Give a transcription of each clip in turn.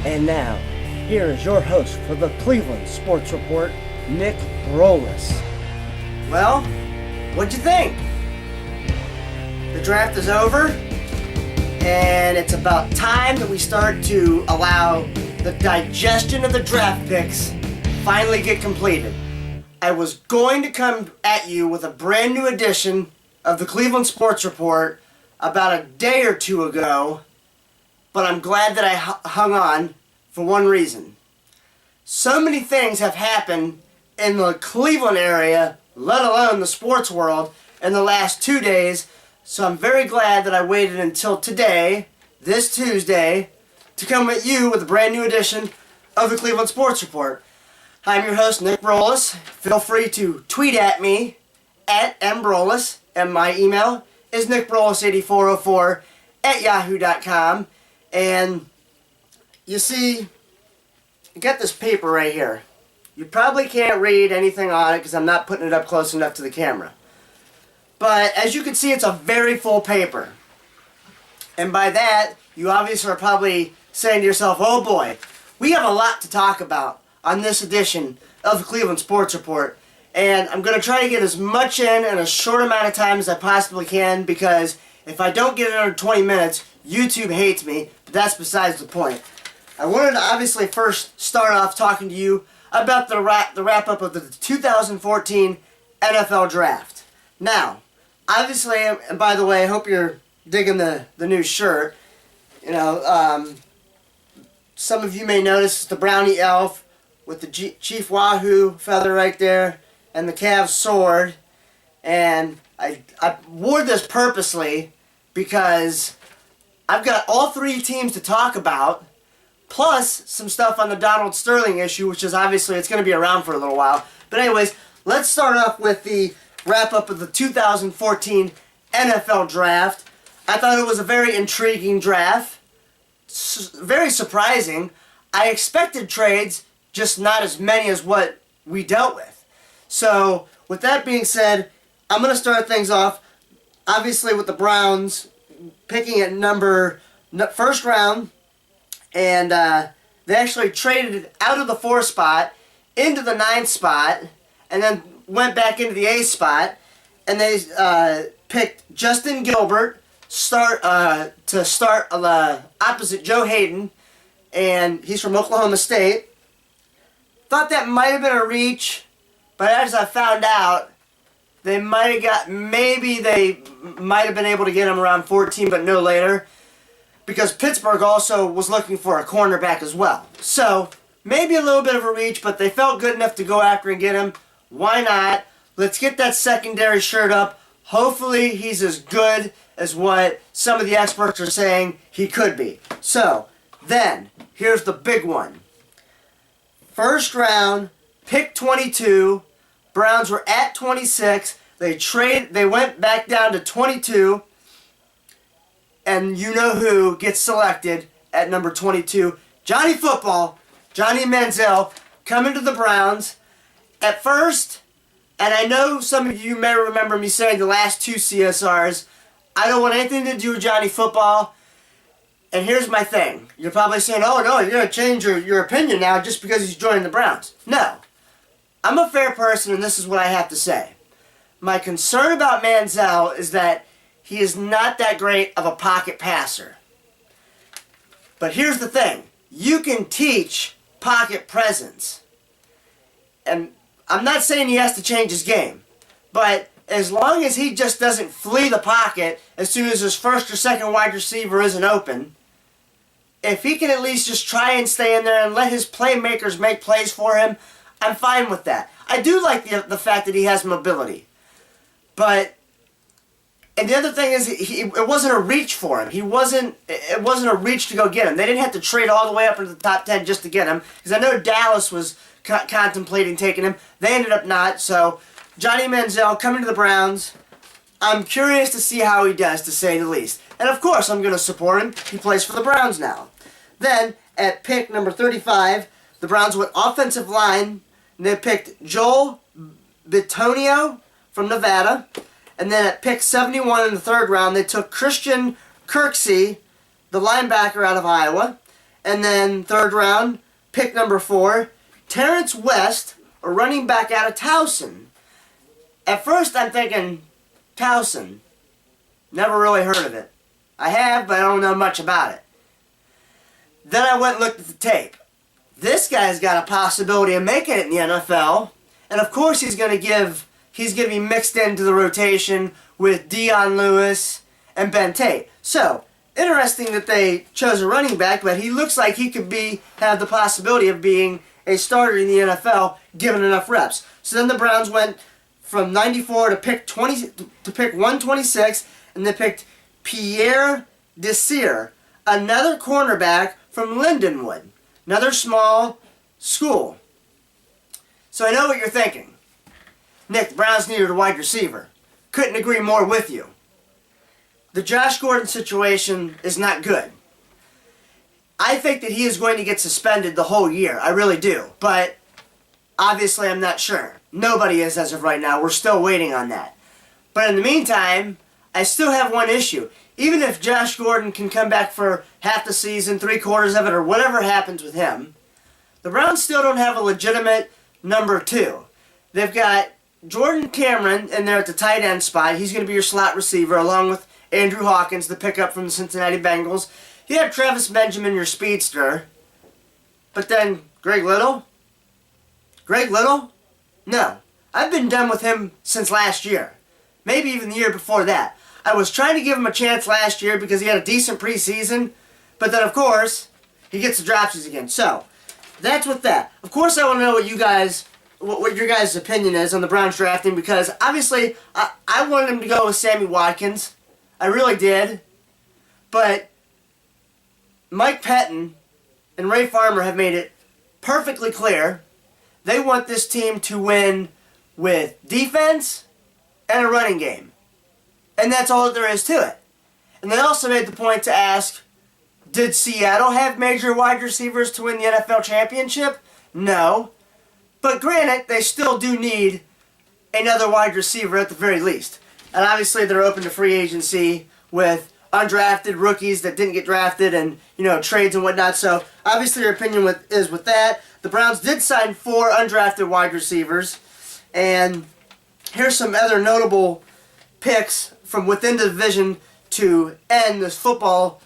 And now, here is your host for the Cleveland Sports Report, Nick Rolis. Well, what'd you think? The draft is over, and it's about time that we start to allow the digestion of the draft picks finally get completed. I was going to come at you with a brand new edition of the Cleveland Sports Report about a day or two ago, but I'm glad that I hung on for one reason. So many things have happened in the Cleveland area, let alone the sports world, in the last 2 days, so I'm very glad that I waited until today, this Tuesday, to come at you with a brand new edition of the Cleveland Sports Report. I'm your host, Nick Rolis. Feel free to tweet at me at mbrolis, and my email is nickbrolis8404 at yahoo.com. And you see, you got this paper right here. You probably can't read anything on it because I'm not putting it up close enough to the camera. But as you can see, it's a very full paper. And by that, you obviously are probably saying to yourself, oh boy, we have a lot to talk about on this edition of the Cleveland Sports Report. And I'm going to try to get as much in a short amount of time as I possibly can, because if I don't get it under 20 minutes, YouTube hates me, but that's besides the point. I wanted to obviously first start off talking to you about the wrap-up of the 2014 NFL Draft. Now, obviously, and by the way, I hope you're digging the new shirt. You know, some of you may notice the Brownie Elf with the Chief Wahoo feather right there and the Cavs sword. And I wore this purposely because I've got all three teams to talk about, plus some stuff on the Donald Sterling issue, which is obviously, it's going to be around for a little while. But anyways, let's start off with the wrap-up of the 2014 NFL Draft. I thought it was a very intriguing draft. Very surprising. I expected trades, just not as many as what we dealt with. So, with that being said, I'm going to start things off, obviously, with the Browns picking at first round, and they actually traded it out of the 4th spot into the 9th spot, and then went back into the 8th spot, and they picked Justin Gilbert to start opposite Joe Hayden, and he's from Oklahoma State. Thought that might have been a reach, but as I found out, they might have been able to get him around 14, but no later, because Pittsburgh also was looking for a cornerback as well. So, maybe a little bit of a reach, but they felt good enough to go after and get him. Why not? Let's get that secondary shirt up. Hopefully he's as good as what some of the experts are saying he could be. So, then, here's the big one. First round, pick 22. Browns were at 26. They went back down to 22. And you know who gets selected at number 22. Johnny Football, Johnny Manziel, coming to the Browns. At first, and I know some of you may remember me saying the last 2 CSRs, I don't want anything to do with Johnny Football. And here's my thing. You're probably saying, oh no, you're going to change your opinion now just because he's joining the Browns. No. I'm a fair person, and this is what I have to say. My concern about Manziel is that he is not that great of a pocket passer. But here's the thing. You can teach pocket presence. And I'm not saying he has to change his game. But as long as he just doesn't flee the pocket as soon as his first or second wide receiver isn't open, if he can at least just try and stay in there and let his playmakers make plays for him, I'm fine with that. I do like the fact that he has mobility. But, and the other thing is, it wasn't a reach for him. It wasn't a reach to go get him. They didn't have to trade all the way up into the top 10 just to get him. Because I know Dallas was contemplating taking him. They ended up not. So, Johnny Manziel coming to the Browns. I'm curious to see how he does, to say the least. And of course, I'm going to support him. He plays for the Browns now. Then, at pick number 35, the Browns went offensive line. And they picked Joel Bitonio from Nevada. And then at pick 71 in the 3rd round, they took Christian Kirksey, the linebacker out of Iowa. And then third round, pick number 4, Terrence West, a running back out of Towson. At first I'm thinking, Towson. Never really heard of it. I have, but I don't know much about it. Then I went and looked at the tape. This guy's got a possibility of making it in the NFL. And of course he's going to be mixed into the rotation with Dion Lewis and Ben Tate. So, interesting that they chose a running back, but he looks like he could have the possibility of being a starter in the NFL given enough reps. So then the Browns went from 94 to pick 126, and they picked Pierre Desir, another cornerback from Lindenwood, another small school. So I know what you're thinking. Nick, the Browns needed a wide receiver. Couldn't agree more with you. The Josh Gordon situation is not good. I think that he is going to get suspended the whole year. I really do. But obviously I'm not sure. Nobody is as of right now. We're still waiting on that. But in the meantime, I still have one issue. Even if Josh Gordon can come back for half the season, 3/4 of it, or whatever happens with him, the Browns still don't have a legitimate number 2. They've got Jordan Cameron in there at the tight end spot. He's going to be your slot receiver along with Andrew Hawkins, the pickup from the Cincinnati Bengals. You have Travis Benjamin, your speedster. But then Greg Little? Greg Little? No. I've been done with him since last year. Maybe even the year before that. I was trying to give him a chance last year because he had a decent preseason. But then, of course, he gets the dropsies again. So, that's with that. Of course, I want to know what your guys' opinion is on the Browns drafting, because obviously I wanted him to go with Sammy Watkins. I really did. But Mike Pettin and Ray Farmer have made it perfectly clear they want this team to win with defense and a running game. And that's all that there is to it. And they also made the point to ask, did Seattle have major wide receivers to win the NFL championship? No. But granted, they still do need another wide receiver at the very least. And obviously they're open to free agency with undrafted rookies that didn't get drafted and, trades and whatnot. So obviously your opinion is with that. The Browns did sign 4 undrafted wide receivers. And here's some other notable picks from within the division to end this football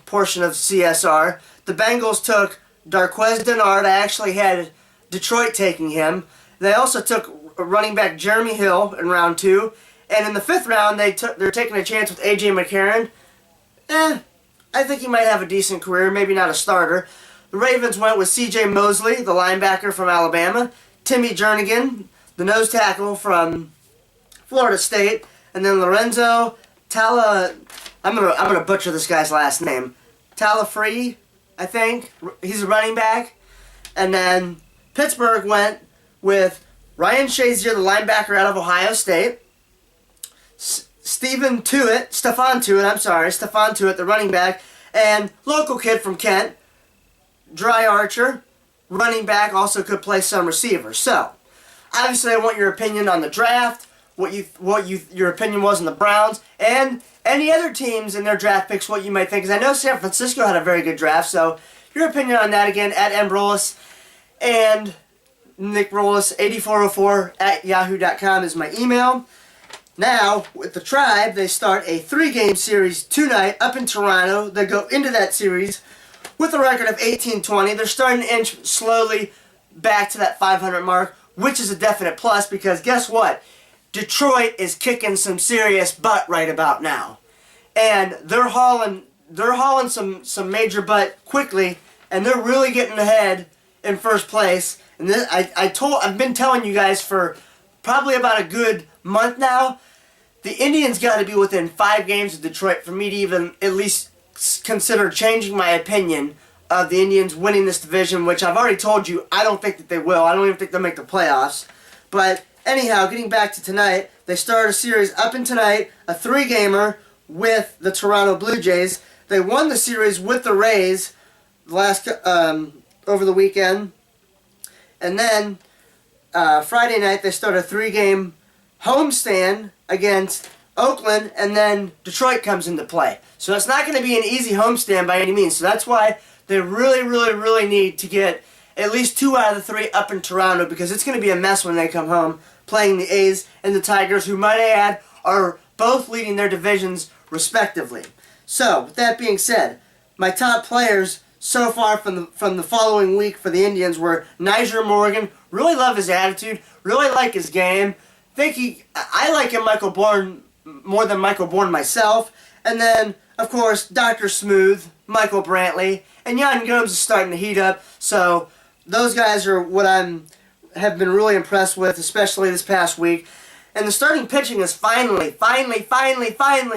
portion of CSR. The Bengals took Darqueze Dennard. I actually had Detroit taking him. They also took running back Jeremy Hill in round 2. And in the 5th round, they're taking a chance with A.J. McCarron. I think he might have a decent career, maybe not a starter. The Ravens went with C.J. Mosley, the linebacker from Alabama, Timmy Jernigan, the nose tackle from Florida State, and then Lorenzo I'm gonna butcher this guy's last name. Talafree, I think. He's a running back. And then Pittsburgh went with Ryan Shazier, the linebacker out of Ohio State. Stephon Tuitt, the running back, and local kid from Kent, Dry Archer, running back, also could play some receiver. So, obviously I want your opinion on the draft, your opinion was on the Browns, and any other teams in their draft picks, what you might think. Because I know San Francisco had a very good draft, so your opinion on that again at Ambrolis and Nick Rolis 8404 at yahoo.com is my email. Now, with the Tribe, they start a 3-game series tonight up in Toronto. They go into that series with a record of 18-20. They're starting to inch slowly back to that 500 mark, which is a definite plus because guess what? Detroit is kicking some serious butt right about now. And they're hauling some major butt quickly, and they're really getting ahead in first place. And this, I've been telling you guys for probably about a good month now, the Indians got to be within 5 games of Detroit for me to even at least consider changing my opinion of the Indians winning this division, which I've already told you I don't think that they will. I don't even think they'll make the playoffs. But anyhow, getting back to tonight, they started a series up in tonight, a 3-gamer with the Toronto Blue Jays. They won the series with the Rays over the weekend. And then Friday night, they start a 3-game homestand against Oakland, and then Detroit comes into play. So it's not going to be an easy homestand by any means. So that's why they really, really, really need to get at least 2 out of the 3 up in Toronto, because it's going to be a mess when they come home playing the A's and the Tigers, who, might I add, are both leading their divisions respectively. So, with that being said, my top players so far from the following week for the Indians were Nyjer Morgan. Really love his attitude. Really like his game. I like him, Michael Bourne, more than Michael Bourne myself. And then, of course, Dr. Smooth, Michael Brantley, and Yan Gomes is starting to heat up. So those guys are what have been really impressed with, especially this past week. And the starting pitching is finally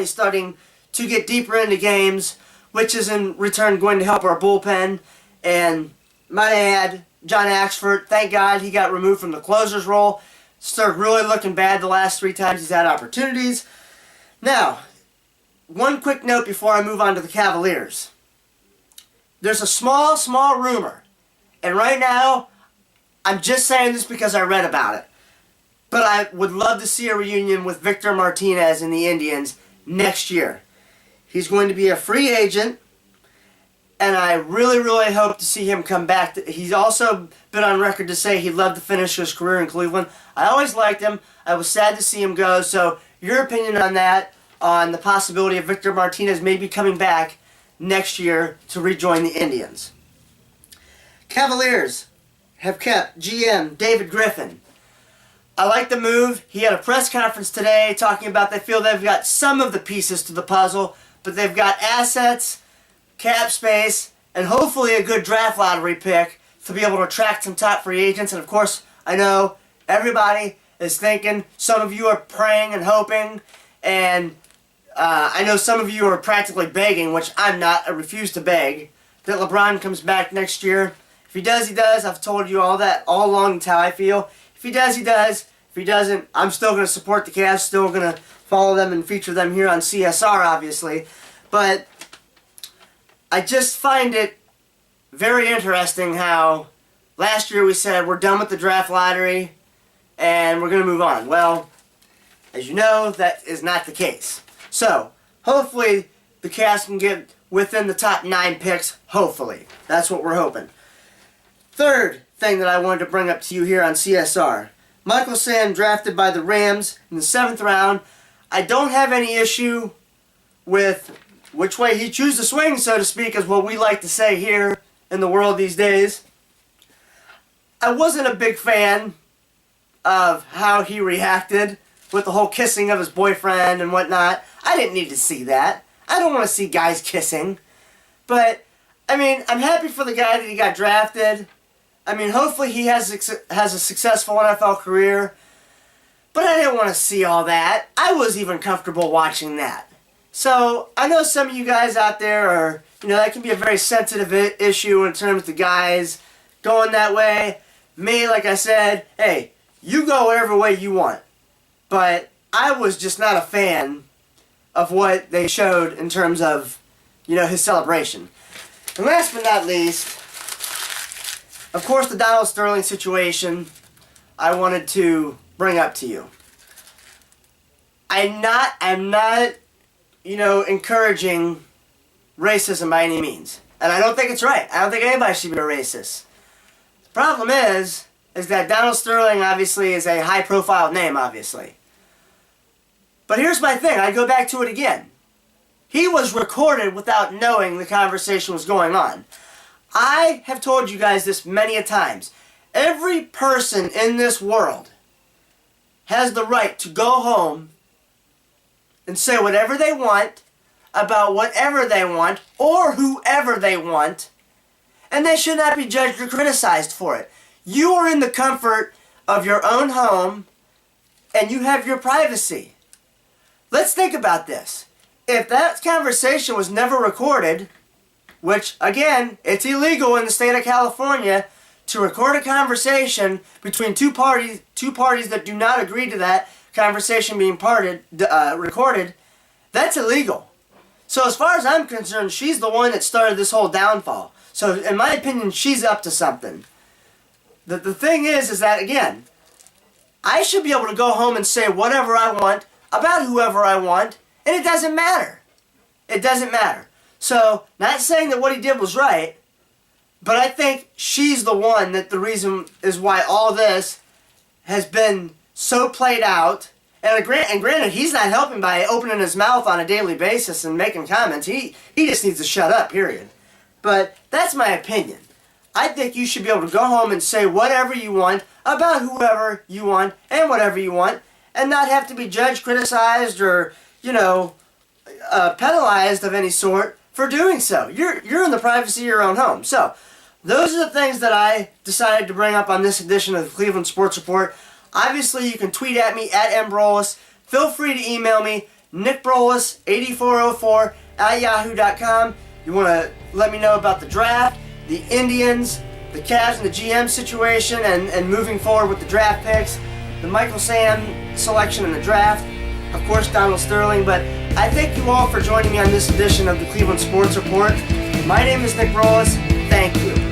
starting to get deeper into games, which is in return going to help our bullpen. And might I add, John Axford, thank God he got removed from the closer's role. Started really looking bad the last 3 times he's had opportunities. Now, one quick note before I move on to the Cavaliers. There's a small rumor, and right now, I'm just saying this because I read about it, but I would love to see a reunion with Victor Martinez in the Indians next year. He's going to be a free agent, and I really, really hope to see him come back. He's also been on record to say he'd love to finish his career in Cleveland. I always liked him. I was sad to see him go, so your opinion on that, on the possibility of Victor Martinez maybe coming back next year to rejoin the Indians. Cavaliers have kept GM David Griffin. I like the move. He had a press conference today talking about they feel they've got some of the pieces to the puzzle, but they've got assets, cap space, and hopefully a good draft lottery pick to be able to attract some top free agents. And of course, I know everybody is thinking, some of you are praying and hoping, and I know some of you are practically begging, which I'm not. I refuse to beg, that LeBron comes back next year. If he does, he does. I've told you all that all along. That's how I feel. If he does, he does. If he doesn't, I'm still going to support the Cavs, still going to follow them and feature them here on CSR, obviously. But I just find it very interesting how last year we said we're done with the draft lottery and we're going to move on. Well, as you know, that is not the case. So, hopefully the Cavs can get within the top 9 picks. Hopefully. That's what we're hoping. Third thing that I wanted to bring up to you here on CSR. Michael Sam drafted by the Rams in the 7th round. I don't have any issue with which way he chooses to swing, so to speak, is what we like to say here in the world these days. I wasn't a big fan of how he reacted with the whole kissing of his boyfriend and whatnot. I didn't need to see that. I don't want to see guys kissing. But, I mean, I'm happy for the guy that he got drafted. I mean, hopefully he has a successful NFL career. But I didn't want to see all that. I was even comfortable watching that. So, I know some of you guys out there are, that can be a very sensitive issue in terms of the guys going that way. Me, like I said, hey, you go whatever way you want. But I was just not a fan of what they showed in terms of, his celebration. And last but not least, of course, the Donald Sterling situation I wanted to bring up to you. I'm not, encouraging racism by any means. And I don't think it's right. I don't think anybody should be a racist. The problem is that Donald Sterling obviously is a high-profile name, obviously. But here's my thing. I go back to it again. He was recorded without knowing the conversation was going on. I have told you guys this many a times. Every person in this world has the right to go home and say whatever they want about whatever they want or whoever they want, and they should not be judged or criticized for it. You are in the comfort of your own home and you have your privacy. Let's think about this. If that conversation was never recorded, which, again, it's illegal in the state of California to record a conversation between two parties that do not agree to that conversation being recorded, that's illegal. So as far as I'm concerned, she's the one that started this whole downfall. So in my opinion, she's up to something. The thing is that, again, I should be able to go home and say whatever I want about whoever I want, and it doesn't matter. It doesn't matter. So, not saying that what he did was right, but I think she's the one that the reason is why all this has been so played out. And granted, he's not helping by opening his mouth on a daily basis and making comments. He just needs to shut up, period. But that's my opinion. I think you should be able to go home and say whatever you want about whoever you want and whatever you want, and not have to be judged, criticized, or, penalized of any sort for doing so. You're in the privacy of your own home. So, those are the things that I decided to bring up on this edition of the Cleveland Sports Report. Obviously, you can tweet at me at mbrolis. Feel free to email me, nickbrolis8404 at yahoo.com. You want to let me know about the draft, the Indians, the Cavs and the GM situation, and moving forward with the draft picks, the Michael Sam selection in the draft, of course Donald Sterling. But I thank you all for joining me on this edition of the Cleveland Sports Report. My name is Nick Brolis. Thank you.